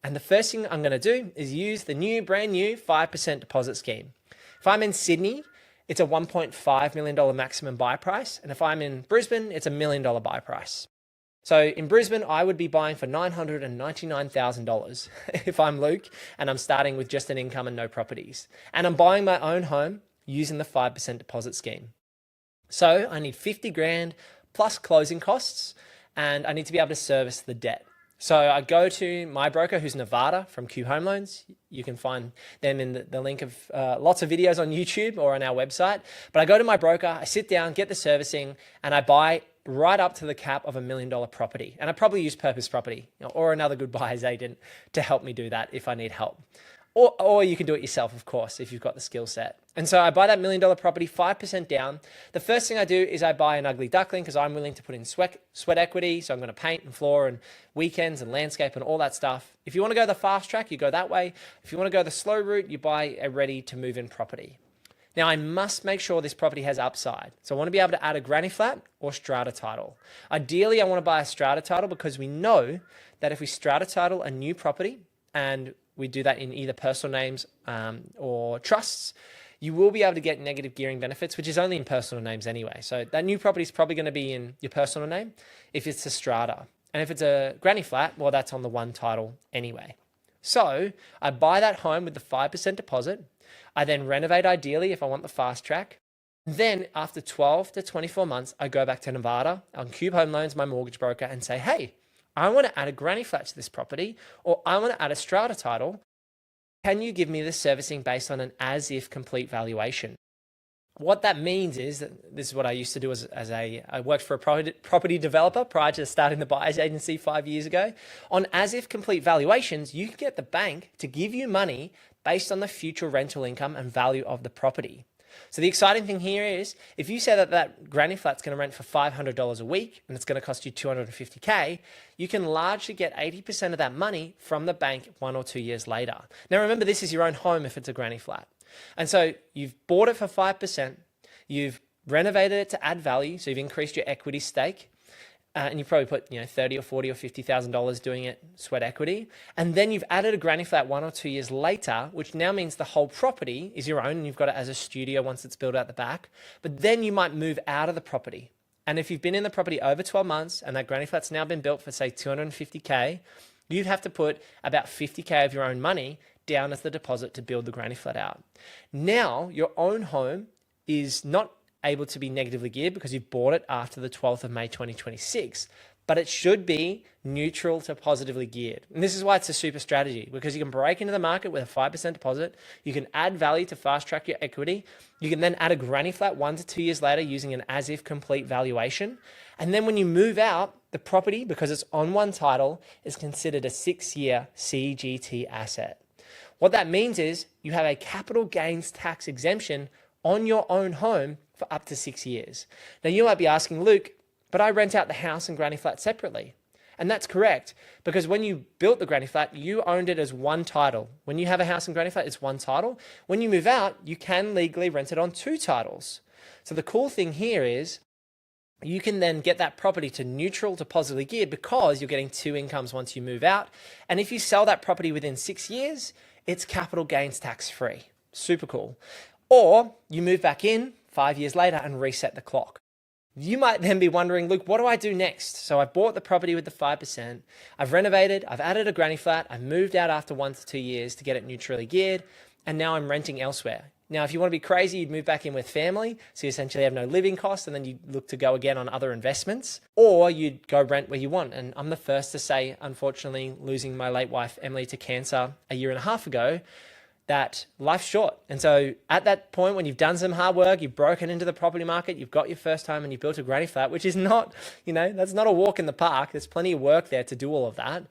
And the first thing I'm going to do is use the brand new 5% deposit scheme. If I'm in Sydney, it's a $1.5 million maximum buy price. And if I'm in Brisbane, it's $1 million buy price. So in Brisbane, I would be buying for $999,000 if I'm Luke and I'm starting with just an income and no properties. And I'm buying my own home using the 5% deposit scheme. So I need 50 grand plus closing costs, and I need to be able to service the debt. So I go to my broker, who's Nevada from Q Home Loans. You can find them in the link of lots of videos on YouTube or on our website. But I go to my broker, I sit down, get the servicing, and I buy right up to the cap of $1 million property. And I probably use Purpose Property, or another good buyer's agent to help me do that if I need help. Or you can do it yourself, of course, if you've got the skill set. And so I buy that $1 million property, 5% down. The first thing I do is I buy an ugly duckling because I'm willing to put in sweat equity. So I'm going to paint and floor and weekends and landscape and all that stuff. If you want to go the fast track, you go that way. If you want to go the slow route, you buy a ready to move in property. Now I must make sure this property has upside. So I want to be able to add a granny flat or strata title. Ideally, I want to buy a strata title because we know that if we strata title a new property, and we do that in either personal names or trusts, you will be able to get negative gearing benefits, which is only in personal names anyway. So that new property is probably going to be in your personal name if it's a strata. And if it's a granny flat, well, that's on the one title anyway. So I buy that home with the 5% deposit. I then renovate ideally if I want the fast track. Then after 12 to 24 months, I go back to Nevada on Cube Home Loans, my mortgage broker, and say, hey, I want to add a granny flat to this property, or I want to add a strata title. Can you give me the servicing based on an as-if complete valuation? What that means is that this is what I used to do I worked for a property developer prior to starting the buyer's agency 5 years ago. On as-if complete valuations, you can get the bank to give you money based on the future rental income and value of the property. So the exciting thing here is if you say that granny flat's going to rent for $500 a week and it's going to cost you $250K, you can largely get 80% of that money from the bank 1 or 2 years later. Now remember, this is your own home if it's a granny flat. And so you've bought it for 5%, you've renovated it to add value, so you've increased your equity stake, and you probably put $30 or $40 or $50,000 doing it sweat equity, and then you've added a granny flat 1 or 2 years later, which now means the whole property is your own, and you've got it as a studio once it's built out the back. But then you might move out of the property, and if you've been in the property over 12 months and that granny flat's now been built for say $250K, you'd have to put about $50K of your own money down as the deposit to build the granny flat out. Now your own home is not able to be negatively geared because you've bought it after the 12th of May 2026, but it should be neutral to positively geared. And this is why it's a super strategy, because you can break into the market with a 5% deposit, you can add value to fast track your equity, you can then add a granny flat 1 to 2 years later using an as-if complete valuation, and then when you move out, the property, because it's on one title, is considered a 6-year CGT asset. What that means is you have a capital gains tax exemption on your own home for up to 6 years. Now you might be asking, Luke, but I rent out the house and granny flat separately. And that's correct, because when you built the granny flat, you owned it as one title. When you have a house and granny flat, it's one title. When you move out, you can legally rent it on 2 titles. So the cool thing here is you can then get that property to neutral to positively geared because you're getting 2 incomes once you move out. And if you sell that property within 6 years, it's capital gains tax free. Super cool. Or you move back in 5 years later and reset the clock. You might then be wondering, Luke, what do I do next? So I've bought the property with the 5%, I've renovated, I've added a granny flat, I've moved out after 1 to 2 years to get it neutrally geared, and now I'm renting elsewhere. Now, if you want to be crazy, you'd move back in with family, so you essentially have no living costs, and then you look to go again on other investments, or you'd go rent where you want. And I'm the first to say, unfortunately, losing my late wife, Emily, to cancer a year and a half ago, that life's short. And so at that point, when you've done some hard work, you've broken into the property market, you've got your first home and you've built a granny flat, which is not, that's not a walk in the park. There's plenty of work there to do all of that.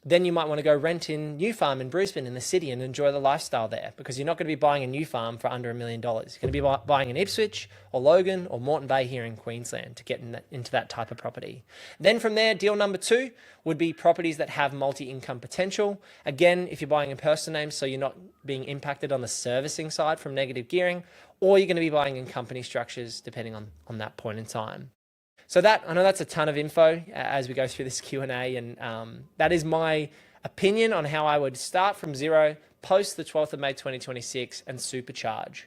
Then you might want to go rent in New Farm in Brisbane in the city and enjoy the lifestyle there, because you're not going to be buying a new farm for under $1 million. You're going to be buying in Ipswich or Logan or Moreton Bay here in Queensland to get into that type of property. Then from there, deal number 2 would be properties that have multi-income potential. Again, if you're buying in personal names, so you're not being impacted on the servicing side from negative gearing, or you're going to be buying in company structures depending on that point in time. So I know that's a ton of info as we go through this Q&A, and that is my Opinion on how I would start from zero, post the 12th of May 2026, and supercharge.